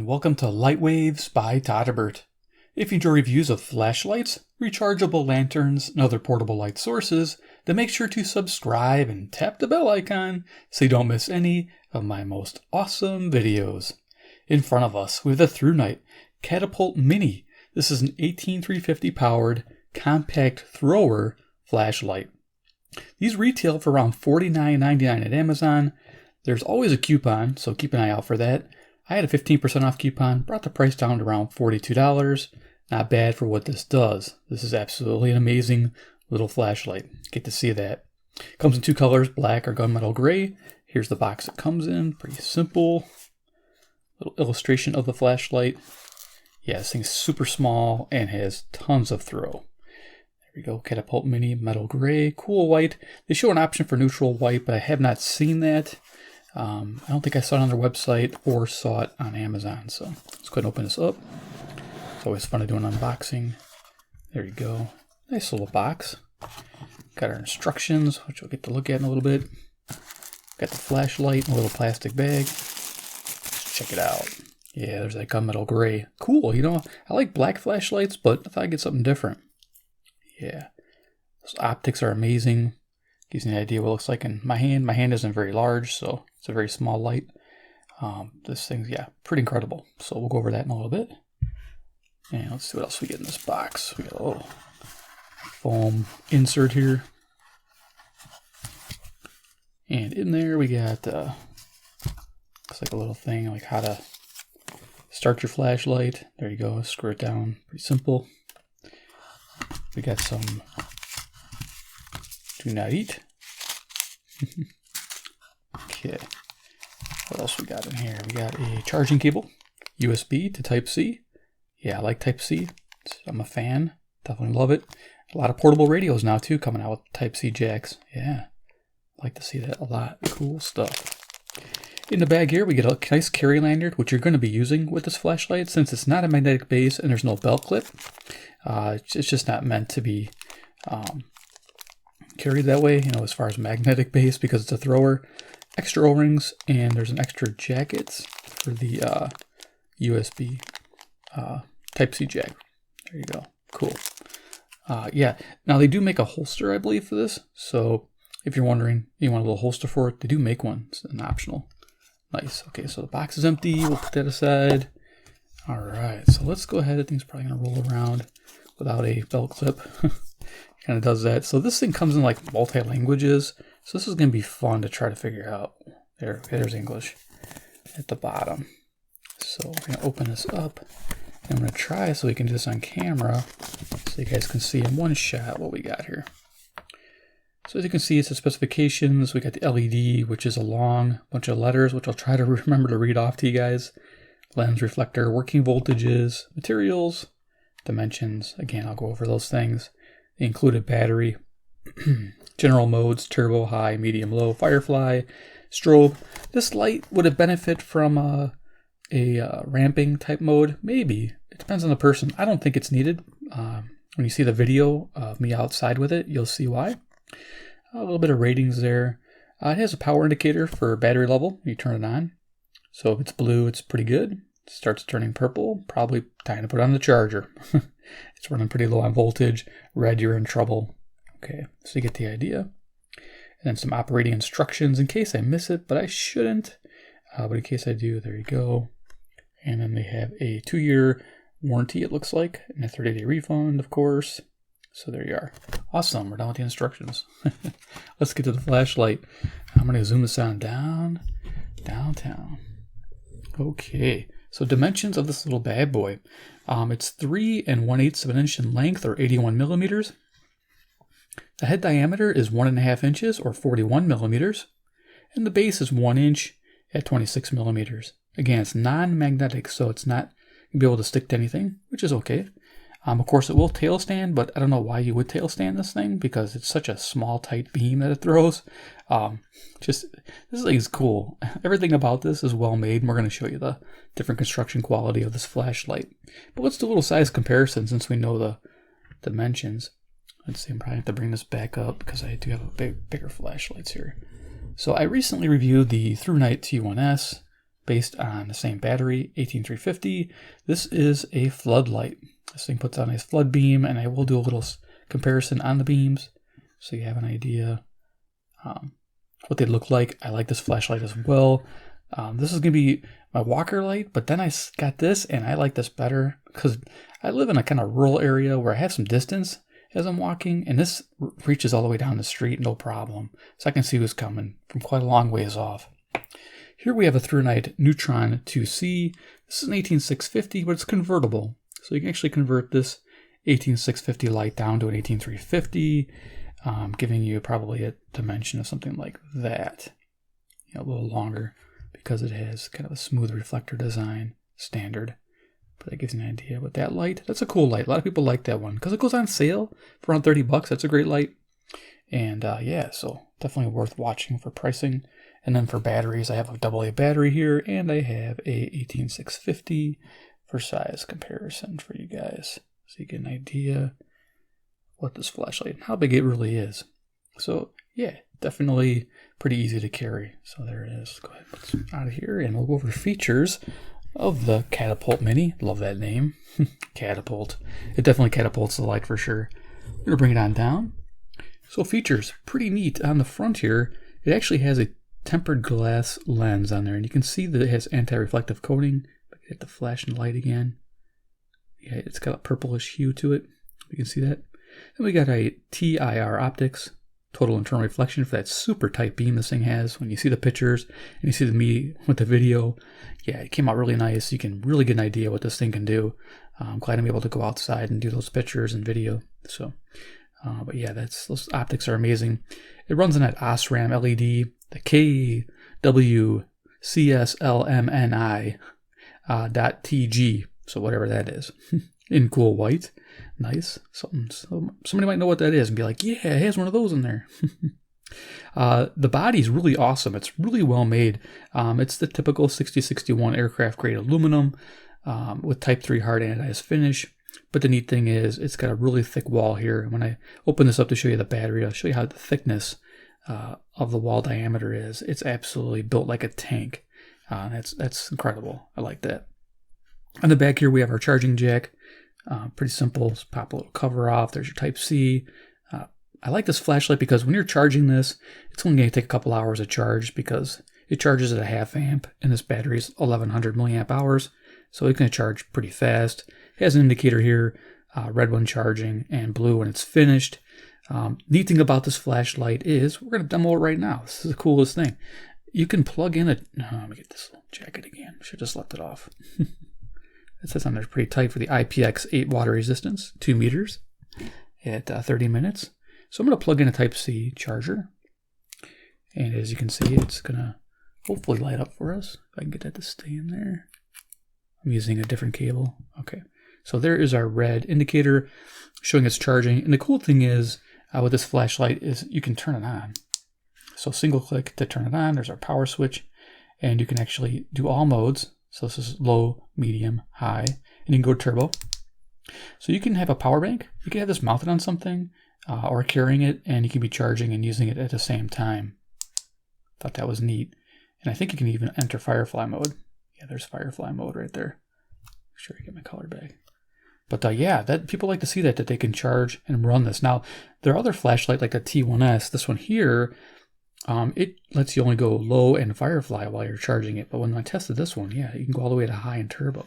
and welcome to Light Waves by todderbert. If you enjoy reviews of flashlights, rechargeable lanterns, and other portable light sources, then make sure to subscribe and tap the bell icon so you don't miss any of my most awesome videos. In front of us, we have the ThruNite Catapult Mini. This is an 18350 powered compact thrower flashlight. These retail for around $49.99 at Amazon. There's always a coupon, so keep an eye out for that. I had a 15% off coupon, brought the price down to around $42. Not bad for what this does. This is absolutely an amazing little flashlight. Get to see that. Comes in two colors, black or gunmetal gray. Here's the box it comes in. Pretty simple. Little illustration of the flashlight. Yeah, this thing's super small and has tons of throw. There we go, Catapult Mini, metal gray, cool white. They show an option for neutral white, but I have not seen that. I don't think I saw it on their website or saw it on Amazon. So let's go ahead and open this up. It's always fun to do an unboxing. There you go. Nice little box. Got our instructions, which we'll get to look at in a little bit. Got the flashlight in a little plastic bag. Let's check it out. Yeah, there's that gunmetal gray. Cool, you know, I like black flashlights, but I thought I'd get something different. Yeah, those optics are amazing. Gives me an idea what it looks like in my hand. My hand isn't very large, so it's a very small light. This thing's, yeah, pretty incredible. So we'll go over that in a little bit. And let's see what else we get in this box. We got a little foam insert here. And in there we got, looks like a little thing, like how to start your flashlight. There you go, screw it down, pretty simple. We got some do not eat. Okay, what else we got in here? We got a charging cable, USB to Type-C. Yeah, I like Type-C. I'm a fan. Definitely love it. A lot of portable radios now too coming out with Type-C jacks. Yeah, I like to see that a lot. Cool stuff. In the bag here, we get a nice carry lanyard, which you're going to be using with this flashlight since it's not a magnetic base and there's no belt clip. It's just not meant to be carried that way, you know, as far as magnetic base because it's a thrower. Extra O-rings, and there's an extra jacket for the USB Type-C jack. There you go. Cool. Yeah, now they do make a holster, I believe, for this. So if you're wondering, you want a little holster for it, they do make one. It's an optional. Nice. Okay, so the box is empty. We'll put that aside. All right, so let's go ahead. I think it's probably going to roll around without a belt clip. Kind of does that. So this thing comes in like multi-languages. So this is going to be fun to try to figure out. There's English at the bottom. So we're going to open this up. And I'm going to try so we can do this on camera so you guys can see in one shot what we got here. So as you can see, it's the specifications. We got the LED, which is a long bunch of letters, which I'll try to remember to read off to you guys. Lens, reflector, working voltages, materials, dimensions. Again, I'll go over those things. The included battery, general modes, turbo, high, medium, low, FireFly, strobe. This light would have benefit from a ramping type mode. Maybe. It depends on the person. I don't think it's needed. When you see the video of me outside with it, you'll see why. A little bit of ratings there. It has a power indicator for battery level. You turn it on. So if it's blue, it's pretty good. It starts turning purple, probably time to put on the charger. It's running pretty low on voltage. Red, you're in trouble. Okay, so you get the idea. And then some operating instructions in case I miss it, but I shouldn't. But in case I do, there you go. And then they have a 2-year warranty, it looks like, and a 30-day refund, of course. So there you are. Awesome, we're done with the instructions. Let's get to the flashlight. I'm going to zoom this on downtown. Okay, so dimensions of this little bad boy. It's 3 1/8 of an inch in length, or 81 millimeters. The head diameter is 1.5 inches, or 41 millimeters. And the base is 1 inch at 26 millimeters. Again, it's non-magnetic, so it's not going to be able to stick to anything, which is okay. Of course, it will tail stand, but I don't know why you would tail stand this thing because it's such a small, tight beam that it throws. This thing is cool. Everything about this is well made, and we're going to show you the different construction quality of this flashlight. But let's do a little size comparison since we know the dimensions. Let's see, I'm probably have to bring this back up because I do have bigger flashlights here. So I recently reviewed the ThruNite T1S. based on the same battery, 18350. This is a floodlight. This thing puts out a nice flood beam, and I will do a little comparison on the beams so you have an idea what they look like. I like this flashlight as well. This is going to be my walker light, but then I got this, and I like this better because I live in a kind of rural area where I have some distance as I'm walking, and this reaches all the way down the street, no problem. So I can see who's coming from quite a long ways off. Here we have a ThruNite Neutron 2C. This is an 18650, but it's convertible. So you can actually convert this 18650 light down to an 18350, giving you probably a dimension of something like that. You know, a little longer because it has kind of a smooth reflector design, standard. But that gives you an idea with that light. That's a cool light. A lot of people like that one because it goes on sale for around 30 bucks. That's a great light. And yeah, so definitely worth watching for pricing. And then for batteries, I have a AA battery here, and I have a 18650 for size comparison for you guys. So you get an idea what this flashlight, how big it really is. So yeah, definitely pretty easy to carry. So there it is. Go ahead, put it out of here, and we'll go over features of the Catapult Mini. Love that name. Catapult. It definitely catapults the light for sure. I'm gonna bring it on down. So features, pretty neat. On the front here, it actually has a tempered glass lens on there, and you can see that it has anti-reflective coating. I can hit the flash and light again. Yeah, it's got a purplish hue to it. You can see that. Then we got a TIR Optics, total internal reflection for that super tight beam this thing has. When you see the pictures and you see me with the video, yeah, it came out really nice. You can really get an idea what this thing can do. I'm glad I'm able to go outside and do those pictures and video. So, but yeah, those optics are amazing. It runs on that OSRAM LED, the KWCSLMNI .TG, so whatever that is, in cool white. Nice. Somebody might know what that is and be like, yeah, it has one of those in there. The body's really awesome. It's really well made. It's the typical 6061 aircraft grade aluminum with Type 3 hard anodized finish. But the neat thing is it's got a really thick wall here. When I open this up to show you the battery, I'll show you how the thickness of the wall diameter is. It's absolutely built like a tank. That's incredible. I like that. On the back here, we have our charging jack. Pretty simple. Just pop a little cover off. There's your Type C. I like this flashlight because when you're charging this, it's only going to take a couple hours to charge because it charges at a half amp, and this battery is 1100 milliamp hours, so it's going to charge pretty fast. It has an indicator here, red when charging and blue when it's finished. Neat thing about this flashlight is we're going to demo it right now. This is the coolest thing. You can plug in let me get this little jacket again. Should have just left it off. It says on there pretty tight for the IPX8 water resistance, 2 meters at 30 minutes. So I'm going to plug in a Type C charger. And as you can see, it's going to hopefully light up for us. If I can get that to stay in there. I'm using a different cable. Okay. So there is our red indicator showing it's charging. And the cool thing is with this flashlight is you can turn it on. So single click to turn it on. There's our power switch. And you can actually do all modes. So this is low, medium, high, and you can go turbo. So you can have a power bank. You can have this mounted on something or carrying it, and you can be charging and using it at the same time. Thought that was neat. And I think you can even enter FireFly mode. Yeah, there's FireFly mode right there. Make sure I get my color back. But yeah, people like to see that they can charge and run this. Now, there are other flashlights like the T1S. This one here, it lets you only go low and FireFly while you're charging it. But when I tested this one, yeah, you can go all the way to high and turbo.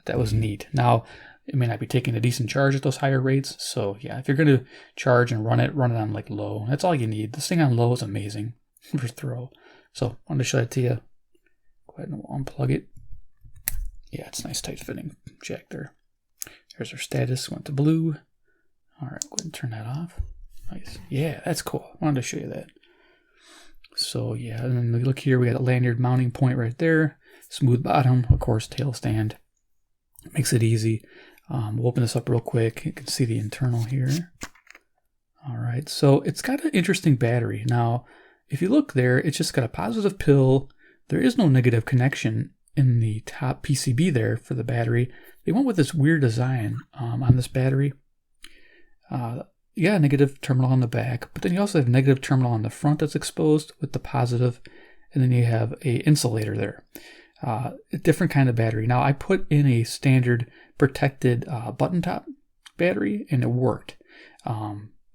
That was neat. Now, it may not be taking a decent charge at those higher rates. So yeah, if you're going to charge and run it on like low. That's all you need. This thing on low is amazing for throw. So I wanted to show that to you. Go ahead and unplug it. Yeah, it's nice tight fitting jack there. There's our status. Went to blue. All right, go ahead and turn that off. Nice. Yeah, that's cool. I wanted to show you that. So yeah, and then look here, we got a lanyard mounting point right there. Smooth bottom, of course, tail stand. Makes it easy. We'll open this up real quick. You can see the internal here. All right, so it's got an interesting battery. Now, if you look there, it's just got a positive pill. There is no negative connection in the top PCB there for the battery. They went with this weird design on this battery. Yeah, negative terminal on the back, but then you also have negative terminal on the front that's exposed with the positive, and then you have a insulator there. a different kind of battery. Now I put in a standard protected button top battery and it worked.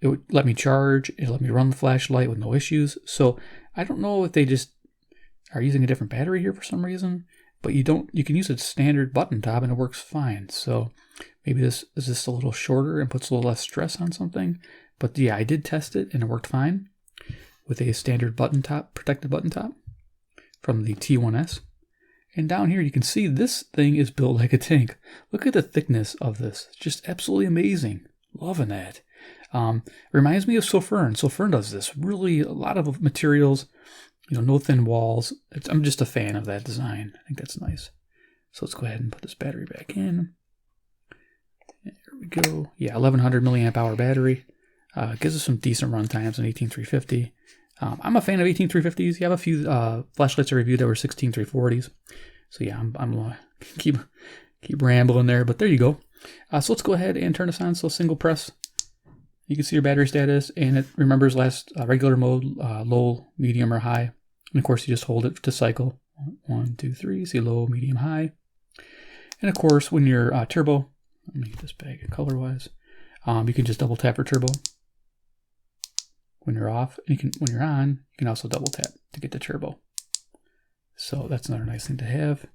It would let me charge, it let me run the flashlight with no issues. So I don't know if they just are using a different battery here for some reason, but you can use a standard button top and it works fine. So maybe this is just a little shorter and puts a little less stress on something. But yeah, I did test it and it worked fine with a standard button top, protected button top from the T1S. And down here you can see this thing is built like a tank. Look at the thickness of this. It's just absolutely amazing. Loving that. Reminds me of Sofern. Sofern does this. Really a lot of materials, no thin walls. I'm just a fan of that design. I think that's nice. So let's go ahead and put this battery back in. There we go. Yeah, 1100 milliamp hour battery. Gives us some decent run times on 18350. I'm a fan of 18350s. You have a few flashlights I reviewed that were 16340s. So yeah, I'm keep rambling there, but there you go. So let's go ahead and turn this on. So single press, you can see your battery status, and it remembers regular mode, low, medium, or high. And of course, you just hold it to cycle. 1, 2, 3. See low, medium, high. And of course, when you're turbo, let me get this back color-wise. You can just double tap for turbo. When you're off, and when you're on, you can also double tap to get to turbo. So that's another nice thing to have.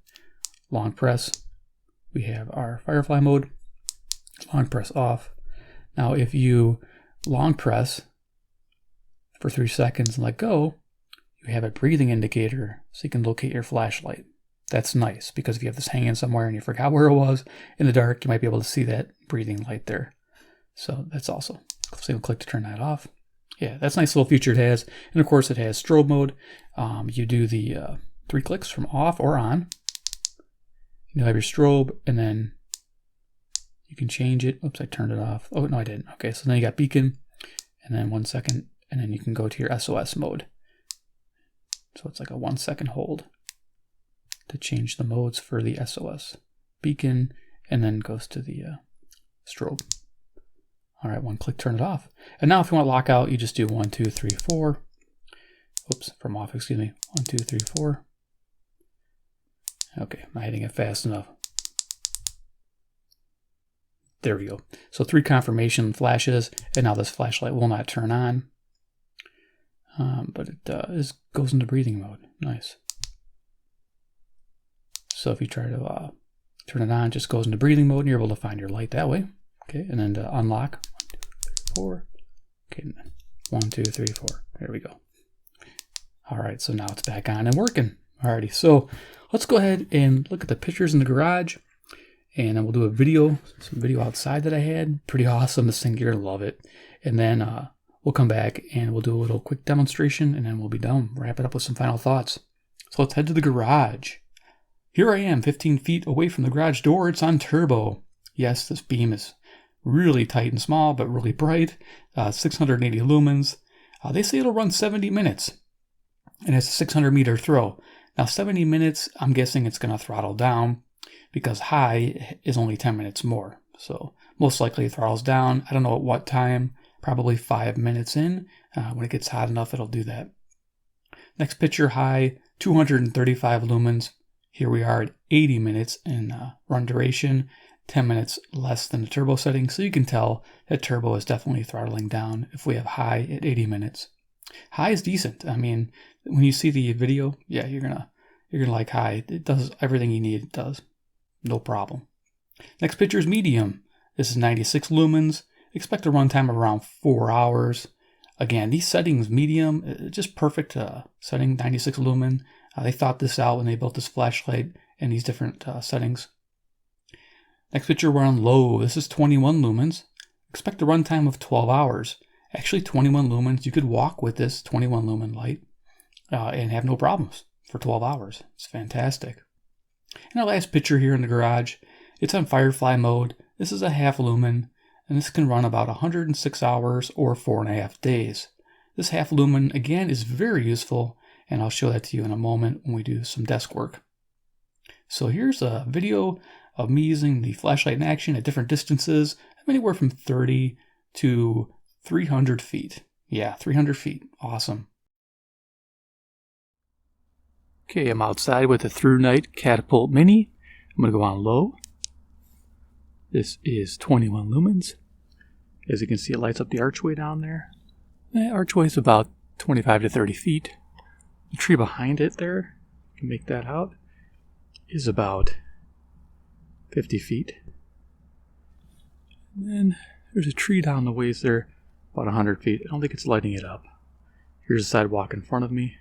Long press, we have our FireFly mode. Long press off. Now if you long press for 3 seconds and let go, you have a breathing indicator so you can locate your flashlight. That's nice because if you have this hanging somewhere and you forgot where it was in the dark, you might be able to see that breathing light there. So that's also single click to turn that off. Yeah, that's a nice little feature it has. And of course it has strobe mode. You do the 3 clicks from off or on. You'll have your strobe, and then you can change it. Oops, I turned it off. Oh, no, I didn't. Okay, so then you got beacon, and then 1 second, and then you can go to your SOS mode. So it's like a 1 second hold to change the modes for the SOS. Beacon, and then goes to the strobe. All right, 1 click, turn it off. And now if you want to lock out, you just do 1, 2, 3, 4. Oops, from off, excuse me. 1, 2, 3, 4. Okay, I'm not hitting it fast enough. There we go. So 3 confirmation flashes, and now this flashlight will not turn on. But it goes into breathing mode. Nice. So if you try to turn it on, it just goes into breathing mode, and you're able to find your light that way. Okay, and then to unlock, 1, 2, 3, 4. Okay, 1, 2, 3, 4. There we go. All right, so now it's back on and working. Alrighty, so let's go ahead and look at the pictures in the garage, and then we'll do a video, some video outside that I had. Pretty awesome. This thing, you're gonna love it. And then we'll come back and we'll do a little quick demonstration, and then we'll be done. Wrap it up with some final thoughts. So let's head to the garage. Here I am, 15 feet away from the garage door. It's on turbo. Yes, this beam is really tight and small, but really bright. 680 lumens. They say it'll run 70 minutes, and it's a 600 meter throw. Now 70 minutes, I'm guessing it's going to throttle down because high is only 10 minutes more. So most likely it throttles down. I don't know at what time, probably 5 minutes in. When it gets hot enough, it'll do that. Next picture, high, 235 lumens. Here we are at 80 minutes in run duration, 10 minutes less than the turbo setting. So you can tell that turbo is definitely throttling down if we have high at 80 minutes. High is decent. I mean, when you see the video, yeah, you're gonna like high. It does everything you need. It does, no problem. Next picture is medium. This is 96 lumens. Expect a runtime of around 4 hours. Again, these settings, medium, just perfect setting. 96 lumen. They thought this out when they built this flashlight and these different settings. Next picture, we're on low. This is 21 lumens. Expect a runtime of 12 hours. Actually, 21 lumens. You could walk with this 21 lumen light and have no problems for 12 hours. It's fantastic. And our last picture here in the garage, it's on FireFly mode. This is a half lumen, and this can run about 106 hours or 4.5 days. This half lumen, again, is very useful, and I'll show that to you in a moment when we do some desk work. So here's a video of me using the flashlight in action at different distances, anywhere from 30 to 300 feet. Yeah, 300 feet. Awesome. Okay, I'm outside with the ThruNite Catapult Mini. I'm going to go on low. This is 21 lumens. As you can see, it lights up the archway down there. The archway is about 25 to 30 feet. The tree behind it there, you can make that out, is about 50 feet. And then there's a tree down the ways there, about 100 feet. I don't think it's lighting it up. Here's the sidewalk in front of me.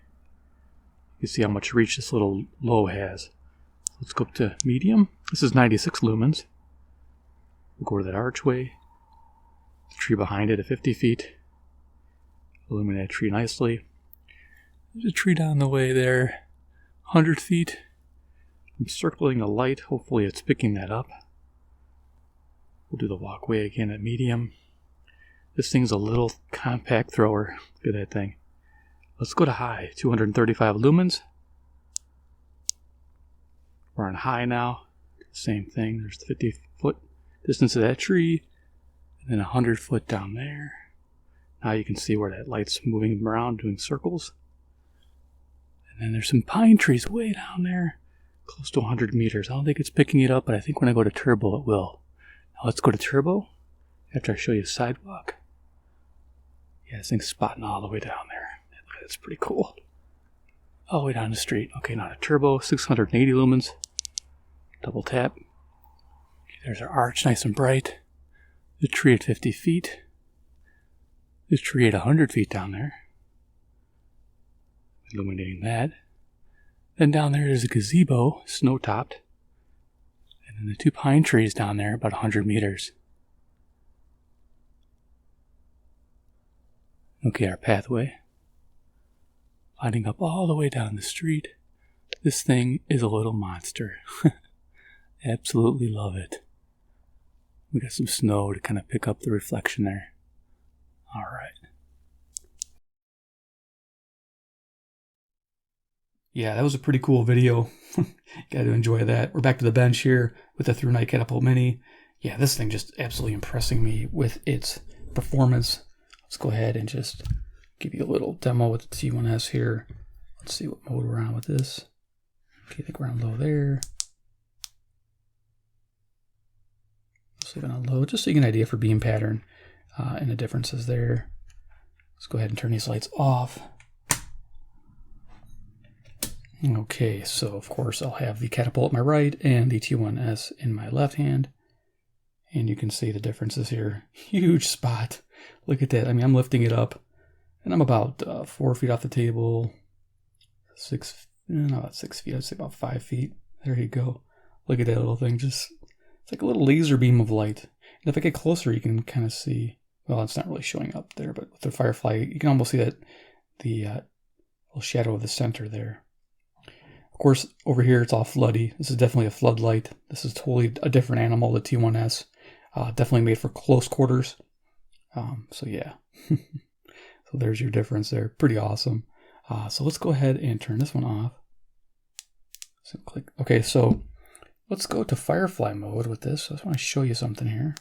You can see how much reach this little low has. Let's go up to medium. This is 96 lumens. We'll go to that archway. The tree behind it at 50 feet. Illuminate that tree nicely. There's a tree down the way there, 100 feet. I'm circling the light. Hopefully it's picking that up. We'll do the walkway again at medium. This thing's a little compact thrower. Look at that thing. Let's go to high, 235 lumens. We're on high now. Same thing. There's 50 foot distance of that tree. And then 100 foot down there. Now you can see where that light's moving around, doing circles. And then there's some pine trees way down there, close to 100 meters. I don't think it's picking it up, but I think when I go to turbo, it will. Now let's go to turbo after I show you the sidewalk. Yeah, this thing's spotting all the way down there. That's pretty cool. All the way down the street. Okay, now to turbo, 680 lumens. Double tap. Okay, there's our arch, nice and bright. The tree at 50 feet. The tree at 100 feet down there. Illuminating that. Then down there is a gazebo, snow-topped. And then the two pine trees down there, about 100 meters. Okay, our pathway. Lighting up all the way down the street. This thing is a little monster. Absolutely love it. We got some snow to kind of pick up the reflection there. All right. Yeah, that was a pretty cool video. Got to enjoy that. We're back to the bench here with the ThruNite Catapult Mini. Yeah, this thing just absolutely impressing me with its performance. Let's go ahead and just give you a little demo with the T1S here. Let's see what mode we're on with this. Okay, I think we're on low there. Let's leave it on low, just so you get an idea for beam pattern and the differences there. Let's go ahead and turn these lights off. Okay, so of course I'll have the catapult at my right and the T1S in my left hand. And you can see the differences here. Huge spot. Look at that. I mean, I'm lifting it up and I'm about 4 feet off the table. Not about 6 feet, I'd say about 5 feet. There you go. Look at that little thing. Just, it's like a little laser beam of light. And if I get closer, you can kind of see, well, it's not really showing up there, but with the FireFly, you can almost see that the little shadow of the center there. Of course, over here, it's all floody. This is definitely a floodlight. This is totally a different animal, the T1S. Definitely made for close quarters. So yeah. So there's your difference there. Pretty awesome. So let's go ahead and turn this one off. So click. Okay, so let's go to FireFly mode with this. I just want to show you something here.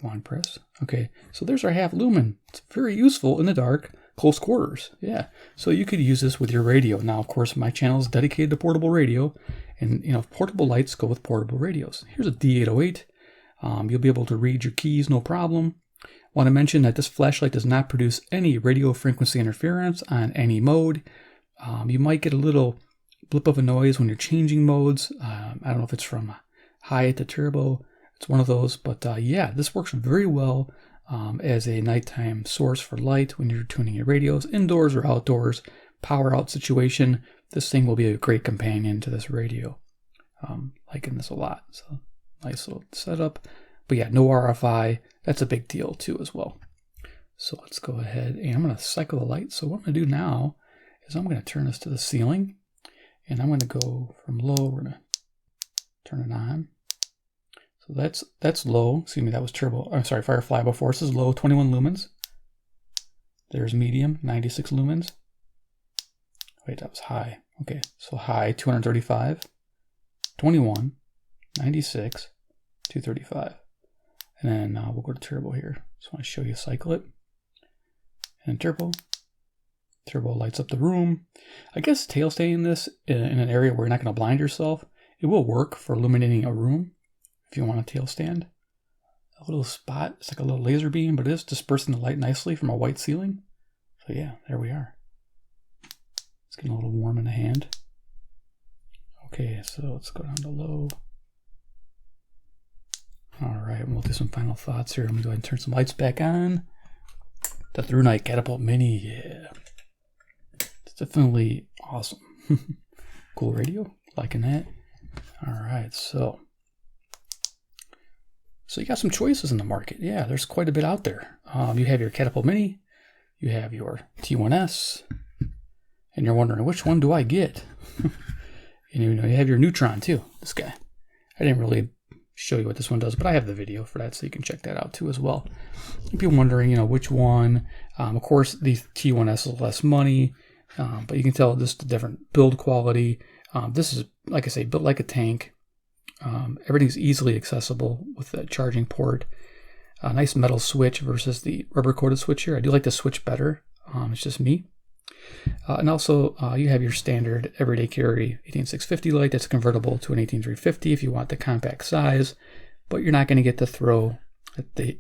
Long press. Okay, so there's our half lumen. It's very useful in the dark, close quarters. Yeah, so you could use this with your radio. Now, of course, my channel is dedicated to portable radio, and portable lights go with portable radios. Here's a D808. You'll be able to read your keys, no problem. Want to mention that this flashlight does not produce any radio frequency interference on any mode. You might get a little blip of a noise when you're changing modes. I don't know if it's from high to turbo. It's one of those, but yeah, this works very well as a nighttime source for light when you're tuning your radios, indoors or outdoors, power out situation. This thing will be a great companion to this radio. Liking this a lot. So nice little setup. But yeah, no RFI. That's a big deal too as well. So let's go ahead and I'm going to cycle the light. So what I'm going to do now is I'm going to turn this to the ceiling. And I'm going to go from low. We're going to turn it on. So that's low. Excuse me, that was turbo. I'm sorry, FireFly before. This is low, 21 lumens. There's medium, 96 lumens. Wait, that was high. Okay, so high, 235, 21, 96, 235. And then we'll go to turbo here. Just want to show you cycle it. And turbo. Turbo lights up the room. I guess tail staying this in an area where you're not going to blind yourself, it will work for illuminating a room if you want a tail stand. A little spot, it's like a little laser beam, but it is dispersing the light nicely from a white ceiling. So yeah, there we are. It's getting a little warm in the hand. Okay, so let's go down to low. All right, we'll do some final thoughts here. I'm gonna go ahead and turn some lights back on. The ThruNite Catapult Mini, yeah. It's definitely awesome. Cool radio, liking that. All right, so you got some choices in the market. Yeah, there's quite a bit out there. You have your Catapult Mini, you have your T1S, and you're wondering, which one do I get? And you have your Neutron too, this guy. I didn't really show you what this one does, but I have the video for that, so you can check that out too as well. If you're wondering, which one, of course, the T1S is less money, but you can tell this is the different build quality. This is, like I say, built like a tank. Everything's easily accessible with the charging port. A nice metal switch versus the rubber-coated switch here. I do like the switch better. It's just me. And also, you have your standard everyday carry 18650 light that's convertible to an 18350 if you want the compact size, but you're not going to get the throw that the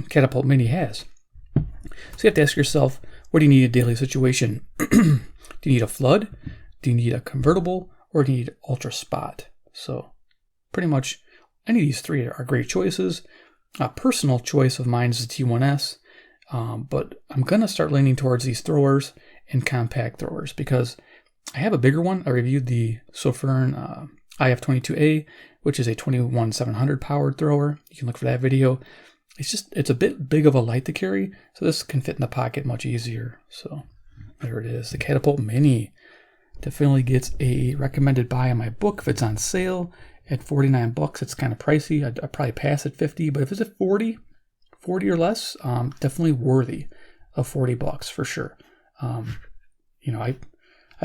Catapult Mini has. So you have to ask yourself, what do you need in a daily situation? Do you need a flood? Do you need a convertible? Or do you need ultra spot? So pretty much any of these three are great choices. A personal choice of mine is the T1S, but I'm going to start leaning towards these throwers and compact throwers because I have a bigger one. I reviewed the Sofern IF22A, which is a 21700 powered thrower. You can look for that video. It's a bit big of a light to carry, so this can fit in the pocket much easier. So there it is, the Catapult Mini. Definitely gets a recommended buy in my book if it's on sale at $49. It's kind of pricey. I'd probably pass at 50, but if it's at 40 or less, definitely worthy of $40 for sure. I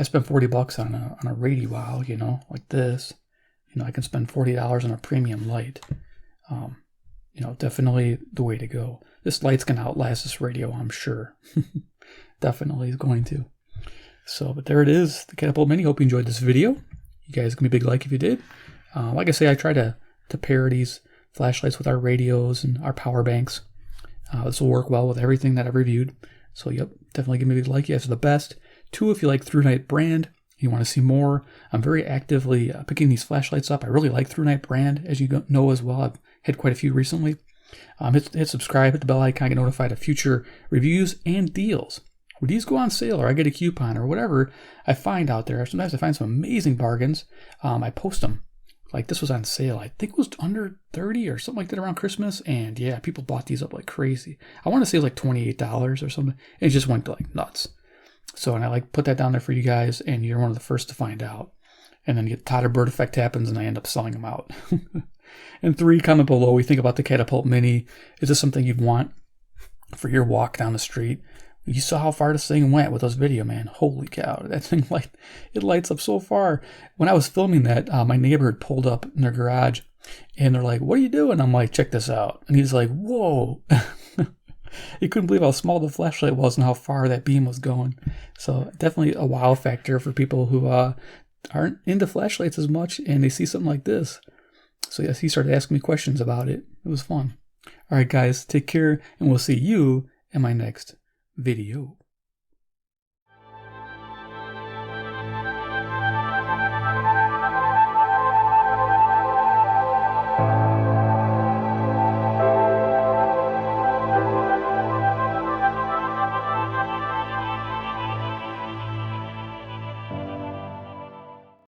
spent $40 on a radio wow, like this. I can spend $40 on a premium light. Definitely the way to go. This light's gonna outlast this radio, I'm sure. Definitely is going to. So, but there it is, the Catapult Mini. Hope you enjoyed this video. You guys give me a big like if you did. Like I say, I try to pair these flashlights with our radios and our power banks. This will work well with everything that I've reviewed. So, yep, definitely give me a big like. You guys are the best. 2, if you like ThruNite brand, you want to see more. I'm very actively picking these flashlights up. I really like ThruNite brand, as you know as well. I've had quite a few recently. Hit subscribe, hit the bell icon, get notified of future reviews and deals. When these go on sale or I get a coupon or whatever I find out there, sometimes I find some amazing bargains. I post them. Like this was on sale. I think it was under 30 or something like that around Christmas. And yeah, people bought these up like crazy. I want to say it was like $28 or something. And it just went like nuts. So, and I put that down there for you guys, and you're one of the first to find out. And then the todderbert effect happens, and I end up selling them out. And 3, comment below what you think about the Catapult Mini. Is this something you'd want for your walk down the street? You saw how far this thing went with those video, man. Holy cow. That thing, it lights up so far. When I was filming that, my neighbor had pulled up in their garage, and they're like, what are you doing? I'm like, check this out. And he's like, whoa. He couldn't believe how small the flashlight was and how far that beam was going. So definitely a wow factor for people who aren't into flashlights as much, and they see something like this. So yes, he started asking me questions about it. It was fun. All right, guys, take care, and we'll see you in my next video.